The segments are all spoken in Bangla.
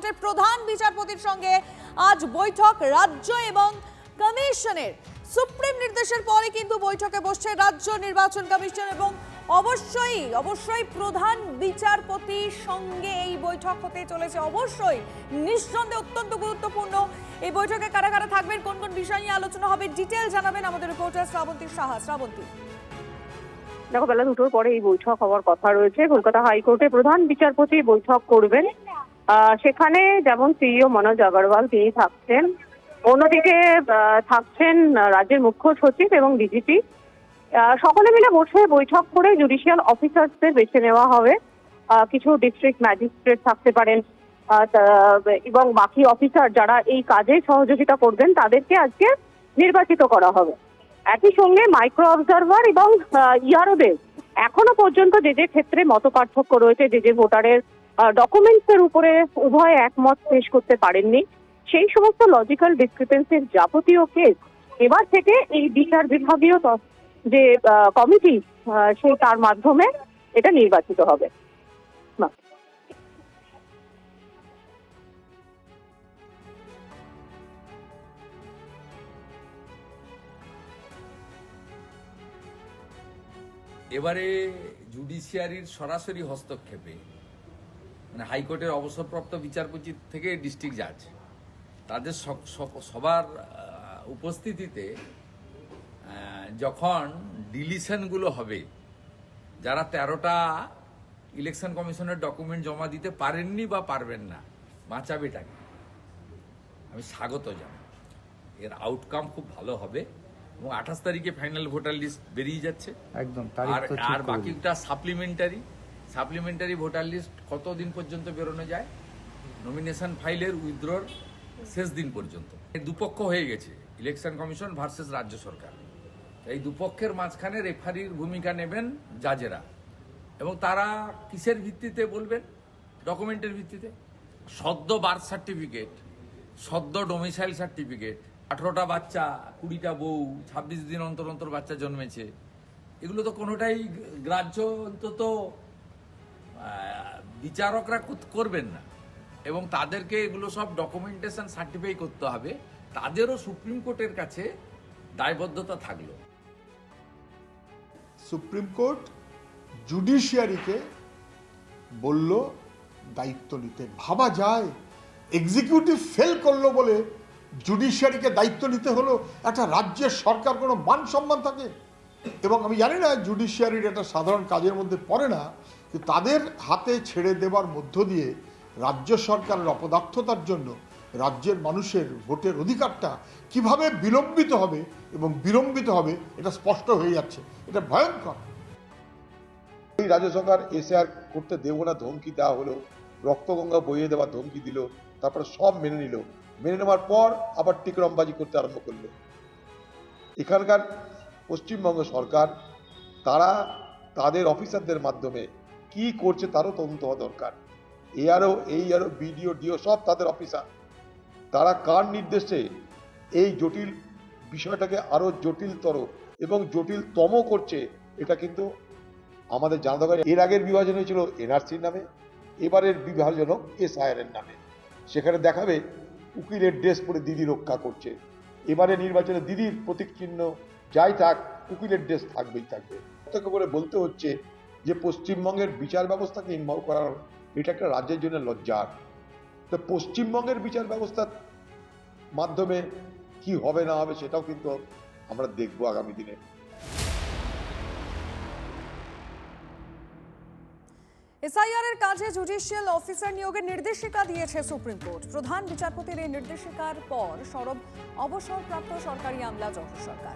হাইকোর্টের প্রধান বিচারপতির সঙ্গে আজ বৈঠক রাজ্য এবং কমিশনের। সুপ্রিম নির্দেশের পরে কিন্তু বৈঠকে বসছে রাজ্য নির্বাচন কমিশন এবং অবশ্যই প্রধান বিচারপতির সঙ্গে এই বৈঠক হতে চলেছে। অবশ্যই নিঃসন্দেহে অত্যন্ত গুরুত্বপূর্ণ এই বৈঠকে কারা কারা থাকবেন, কোন কোন বিষয় নিয়ে আলোচনা হবে, ডিটেল জানাবেন আমাদের রিপোর্টার শ্রাবন্তী সাহা। শ্রাবন্তী, দেখো, বেলা 2টোর পরে এই বৈঠক হওয়ার কথা রয়েছে। কলকাতা হাইকোর্টে প্রধান বিচারপতি বৈঠক করবেন। সেখানে যেমন সিইও মনোজ আগরওয়াল তিনি থাকছেন, অন্যদিকে থাকছেন রাজ্যের মুখ্য সচিব এবং ডিজিপি। সকলে মিলে বসে বৈঠক করে জুডিশিয়াল অফিসারদের বেছে নেওয়া হবে। কিছু ডিস্ট্রিক্ট ম্যাজিস্ট্রেট থাকতে পারেন এবং বাকি অফিসার যারা এই কাজে সহযোগিতা করবেন তাদেরকে আজকে নির্বাচিত করা হবে। একই সঙ্গে মাইক্রো অবজারভার এবং ইয়ারোদের এখনো পর্যন্ত যে যে ক্ষেত্রে মত পার্থক্য রয়েছে, যে যে ভোটারের ডকুমেন্টসের উপরে উভয় একমত পেশ করতে পারেননি, সেই সমস্ত লজিক্যাল ডিসক্রিপেন্সির যাবতীয় কেস এবার থেকে এই বিচার বিভাগীয় যে কমিটি সেই তার মাধ্যমে এটা নির্বাচিত হবে। এবারে জুডিশিয়ারির সরাসরি হস্তক্ষেপে, মানে হাইকোর্টের অবসরপ্রাপ্ত বিচারপতি থেকে ডিস্ট্রিক্ট জাজ, তাদের সবার উপস্থিতিতে যখন ডিলিশনগুলো হবে, যারা 13টা ইলেকশন কমিশনের ডকুমেন্ট জমা দিতে পারেননি বা পারবেন না, বাঁচাবেটাকে আমি স্বাগত জানাই। এর আউটকাম খুব ভালো হবে এবং 28 তারিখে ফাইনাল ভোটার লিস্ট বেরিয়ে যাচ্ছে একদম। আর বাকিটা সাপ্লিমেন্টারি ভোটার লিস্ট কতদিন পর্যন্ত বেরোনো যায়, নমিনেশন ফাইলের উইথড্রর শেষ দিন পর্যন্ত। দুপক্ষ হয়ে গেছে, ইলেকশন কমিশন ভার্সেস রাজ্য সরকার। এই দুপক্ষের মাঝখানে রেফারির ভূমিকা নেবেন জাজেরা, এবং তারা কিসের ভিত্তিতে বলবেন? ডকুমেন্টের ভিত্তিতে। সদ্য বার্থ সার্টিফিকেট, সদ্য ডোমিসাইল সার্টিফিকেট, 18টা বাচ্চা, 20টা বউ, 26 দিন অন্তর অন্তর বাচ্চা জন্মেছে, এগুলো তো কোনোটাই গ্রাহ্য অন্তত বিচারকরা করবেন না, এবং তাদেরকে এগুলো সব ডকুমেন্টেশন সার্টিফাই করতে হবে। তাদেরও সুপ্রিম কোর্টের কাছে দায়বদ্ধতা থাকলো। সুপ্রিম কোর্ট জুডিশিয়ারিকে বলল দায়িত্ব নিতে। ভাবা যায়, এক্সিকিউটিভ ফেল করলো বলে জুডিশিয়ারিকে দায়িত্ব নিতে হলো। একটা রাজ্যের সরকার কোনো মান সম্মান থাকে? এবং আমি জানি না জুডিশিয়ারির একটা সাধারণ কাজের মধ্যে পড়ে না, কিন্তু তাদের হাতে ছেড়ে দেবার মধ্য দিয়ে রাজ্য সরকারের অপদার্থতার জন্য রাজ্যের মানুষের ভোটের অধিকারটা কিভাবে বিলম্বিত হবে এবং বিলম্বিত হবে এটা স্পষ্ট হয়ে যাচ্ছে। এটা ভয়ঙ্কর। এই রাজ্য সরকার এসআর করতে দেবো না ধমকি দেওয়া হলো, রক্তগঙ্গা বইয়ে দেওয়ার ধমকি দিল, তারপরে সব মেনে নিল। মেনে নেওয়ার পর আবার টিকরমবাজি করতে আরম্ভ করলো। এখানকার পশ্চিমবঙ্গ সরকার তারা তাদের অফিসারদের মাধ্যমে কি করছে তারও তদন্ত হওয়া দরকার। এইআরও বিডিও ডিও সব তাদের অফিসার, তারা কার নির্দেশে এই জটিল বিষয়টাকে আরো জটিলতর এবং জটিলতম করছে, এটা কিন্তু আমাদের জানা দরকার। এর আগের বিভাজন হয়েছিল এনআরসির নামে, এবারের বিভাজন এসআইআর এর নামে। সেখানে দেখাবে উকিলের ড্রেস পরে দিদি রক্ষা করছে। এবারে নির্বাচনে দিদির প্রতীক চিহ্ন যাই থাক, উকিলের ড্রেস থাকবেই থাকবে। প্রত্যক্ষ করে বলতে হচ্ছে যে পশ্চিমবঙ্গের বিচার ব্যবস্থাকে ইনভলভ করার এটা একটা রাজ্যের জন্য লজ্জার। তো পশ্চিমবঙ্গের বিচার ব্যবস্থার মাধ্যমে কি হবে না হবে সেটাও কিন্তু আমরা দেখবো আগামী দিনে। এসআইআর এর কাজে জুডিশিয়াল অফিসার নিয়োগের নির্দেশিকা দিয়েছে সুপ্রিম কোর্ট। প্রধান বিচারপতির এই নির্দেশিকার পর সরব অবসরপ্রাপ্ত সরকারি আমলা যশোর সরকার।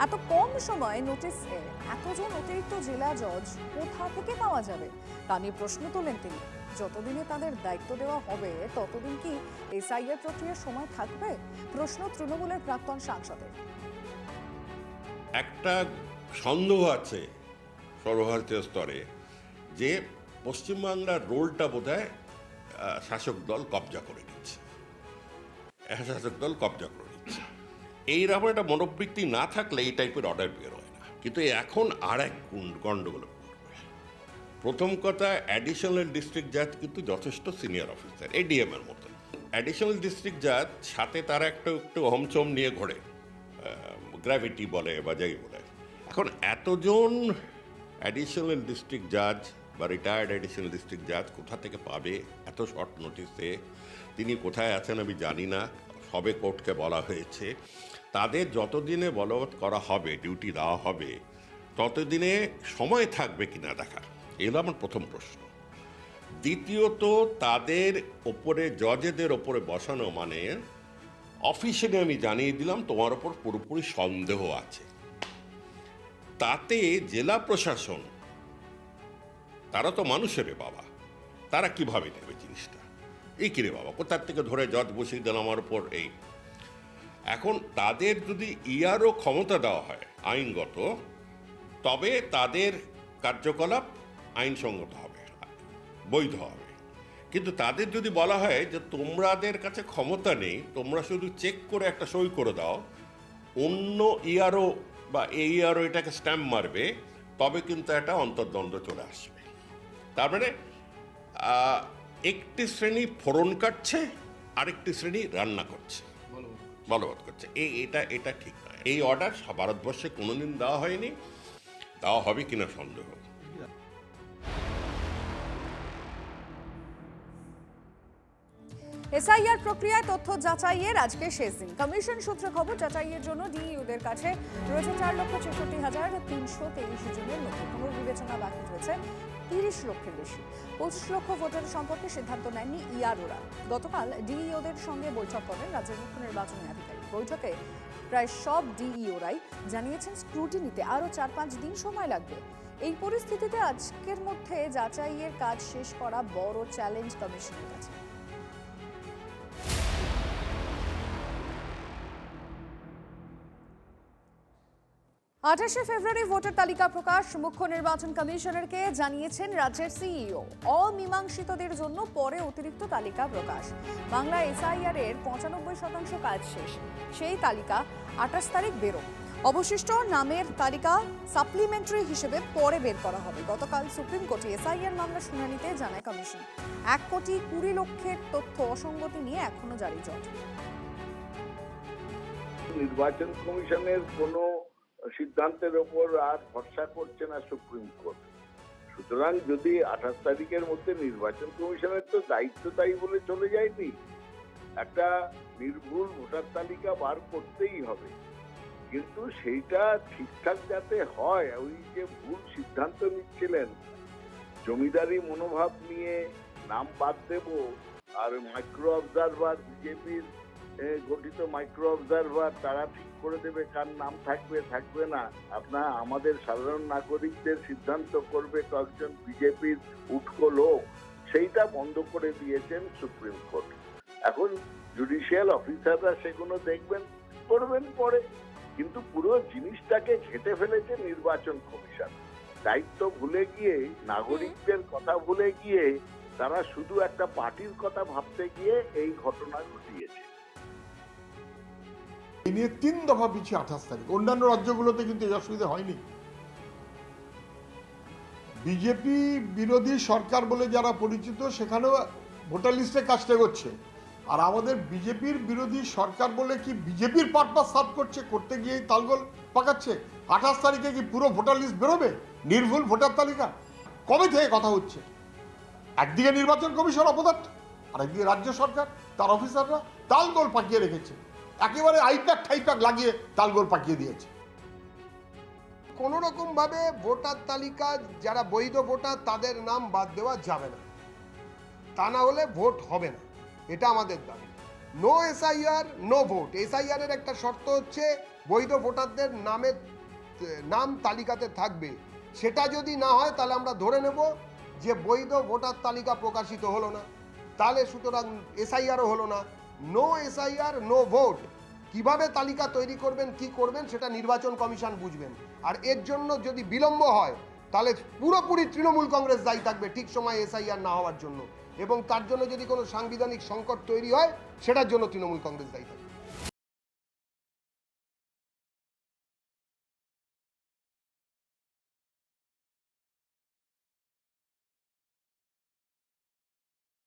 এত কম সময়ে নোটিশে এতজন অতিরিক্ত জেলা জজ কোথা থেকে পাওয়া যাবে তা নিয়ে প্রশ্ন তোলেন তিনি। যতদিনে তাদের দায়িত্ব দেওয়া হবে ততদিন কি এসআইআর প্রক্রিয়ার সময় থাকবে? প্রশ্ন তৃণমূলের প্রাক্তন সাংসদের। একটা সন্দেহ আছে সর্বভারতীয় স্তরে যে পশ্চিমবাংলার রোলটা বোধহয় শাসক দল কবজা করে নিচ্ছে, এইরকম একটা মনোবৃত্তি না থাকলে এই টাইপের অর্ডার বের হয় না। কিন্তু এখন আর এক গন্ডগোল করবে। প্রথম কথা, অ্যাডিশনাল ডিস্ট্রিক্ট জাজ কিন্তু যথেষ্ট সিনিয়র অফিসার, এডিএম এর মতো। অ্যাডিশনাল ডিস্ট্রিক্ট জাজ সাথে তারা একটু হমচম নিয়ে ঘোরে, গ্র্যাভিটি বলে বা যাই বলে। এখন এতজন অ্যাডিশনাল ডিস্ট্রিক্ট জাজ বা রিটায়ার্ড অ্যাডিশনাল ডিস্ট্রিক্ট জাজ কোথা থেকে পাবে এত শর্ট নোটিসে? তিনি কোথায় আছেন আমি জানি না, সবে কোর্টকে বলা হয়েছে। তাদের যতদিনে বলবৎ করা হবে, ডিউটি দেওয়া হবে, ততদিনে সময় থাকবে কিনা দেখার, এগুলো আমার প্রথম প্রশ্ন। দ্বিতীয়ত, তাদের ওপরে জজেদের ওপরে বসানো মানে অফিসিয়ালি আমি জানিয়ে দিলাম তোমার ওপর পুরোপুরি সন্দেহ আছে। তাতে জেলা প্রশাসন, তারা তো মানুষের বাবা, তারা কিভাবে নেবে জিনিসটা? এই কিরে বাবা, কোথার থেকে ধরে জজ বসিয়ে দিল আমার ওপর? এই এখন তাদের যদি ইয়ারও ক্ষমতা দেওয়া হয় আইনগত, তবে তাদের কার্যকলাপ আইনসঙ্গত হবে, বৈধ হবে। কিন্তু তাদের যদি বলা হয় যে তোমাদের কাছে ক্ষমতা নেই, তোমরা শুধু চেক করে একটা সই করে দাও, অন্য ইয়ারও বা এই ইয়ারও এটাকে স্ট্যাম্প মারবে, তবে কিন্তু একটা অন্তর্দ্বন্দ্ব চলে আসবে। তার মানে একটি শ্রেণী ফোড়ন কাটছে, আরেকটি শ্রেণী রান্না করছে, বলবৎ করছে। এটা ঠিক নয়। এই অর্ডার ভারতবর্ষে কোনোদিন দেওয়া হয়নি, দেওয়া হবে কিনা সন্দেহ। এসআইআর প্রক্রিয়ায় তথ্য যাচাইয়ের আজকে শেষ দিন। কমিশন সূত্রে খবর, যাচাইয়ের জন্য ডিইউদের কাছে রয়েছে 4,66,323 জনের নথি। পুনর্বিবেচনা বাকি রয়েছে 30 লক্ষের বেশি। 25 লক্ষ ভোটার সম্পর্কে সিদ্ধান্ত নেননি ইআরওরা। গতকাল ডিইওদের সঙ্গে বৈঠক করেন রাজ্যের মুখ্য নির্বাচনী আধিকারিক। বৈঠকে প্রায় সব ডিইওরাই জানিয়েছেন স্ক্রুটিনিতে আরও 4-5 দিন সময় লাগবে। এই পরিস্থিতিতে আজকের মধ্যে যাচাইয়ের কাজ শেষ করা বড় চ্যালেঞ্জ কমিশনের কাছে। 28 ফেব্রুয়ারি ভোটার তালিকা প্রকাশ। মুখ্য নির্বাচন কমিশনারকে জানিয়েছেন রাজ্যের সিইও। অমীমাংসিতদের জন্য পরে অতিরিক্ত তালিকা প্রকাশ। বাংলা এসআইআর এর 95% কাজ শেষ। সেই তালিকা 28 তারিখ বেরো। অবশিষ্ট নামের তালিকা সাপ্লিমেন্টারি হিসেবে পরে বের করা হবে। গতকাল সুপ্রিম কোর্টে এসআইআর মামলা শুনানিতে জানায় কমিশন, 1,20,00,000 তথ্য অসঙ্গতি নিয়ে এখনো জারি জট। নির্বাচন কমিশনের কোনো সিদ্ধান্তের ওপর আর ভরসা করছে না সুপ্রিম কোর্ট। সুতরাং যদি 28 তারিখের মধ্যে নির্বাচন কমিশনের তো দায়িত্ব তাই বলে চলে যায়নি, একটা নির্ভুল ভোটার তালিকা বার করতেই হবে। কিন্তু সেইটা ঠিকঠাক যাতে হয়, ওই যে ভুল সিদ্ধান্ত নিচ্ছিলেন, জমিদারি মনোভাব নিয়ে নাম বাদ দেব, আর মাইক্রো অবজারভার, বিজেপির গঠিত মাইক্রো অবজারভার তারা ঠিক করে দেবে কার নাম থাকবে থাকবে না, আপনার আমাদের সাধারণ নাগরিকদের সিদ্ধান্ত করবে কয়েকজন বিজেপির উটকো লোক, সেইটা বন্ধ করে দিয়েছেন সুপ্রিম কোর্ট। এখন জুডিশিয়াল অফিসাররা সেগুলো দেখবেন, করবেন পরে। কিন্তু পুরো জিনিসটাকে ঘেঁটে ফেলেছে নির্বাচন কমিশন। দায়িত্ব ভুলে গিয়ে, নাগরিকদের কথা ভুলে গিয়ে তারা শুধু একটা পার্টির কথা ভাবতে গিয়ে এই ঘটনা ঘটিয়েছে। এই নিয়ে 3 দফা পিছিয়ে 28 তারিখ। অন্যান্য রাজ্যগুলোতে কিন্তু এই অসুবিধা হয়নি। বিজেপি বিরোধী সরকার বলে যারা পরিচিত, সেখানেও ভোটার লিস্টে কাজটা করছে। আর আমাদের বিজেপির বিরোধী সরকার বলে কি বিজেপির পারপাস সার্ভ করছে, করতে গিয়েই তালগোল পাকাচ্ছে। 28 তারিখে কি পুরো ভোটার লিস্ট বেরোবে, নির্ভুল ভোটার তালিকা? কবে থেকে কথা হচ্ছে? একদিকে নির্বাচন কমিশন অপদার্থ, আর একদিকে রাজ্য সরকার তার অফিসাররা তালগোল পাকিয়ে রেখেছে। একেবারে আইপ্যাক ঠাইপ্যাক লাগিয়ে তালগোল পাকিয়ে দিয়েছে। কোনো রকম ভাবে ভোটার তালিকা যারা বৈধ ভোটার তাদের নাম বাদ দেওয়া যাবে না, তা না হলে ভোট হবে না, এটা আমাদের দাবি। No SIR no vote. SIR এর একটা শর্ত হচ্ছে বৈধ ভোটারদের নাম তালিকাতে থাকবে। সেটা যদি না হয় তাহলে আমরা ধরে নেব যে বৈধ ভোটার তালিকা প্রকাশিত হলো না, তাহলে সুতরাং এসআইআরও হলো না। No SIR no vote. কিভাবে তালিকা তৈরি করবেন, কি করবেন, সেটা নির্বাচন কমিশন বুঝবেন। আর এর জন্য যদি বিলম্ব হয় তাহলে পুরোপুরি তৃণমূল কংগ্রেস দায়ী থাকবে ঠিক সময় এসআইআর না হওয়ার জন্য, এবং তার জন্য যদি কোনো সাংবিধানিক সংকট তৈরি হয় সেটার জন্য তৃণমূল কংগ্রেস দায়ী থাকবে।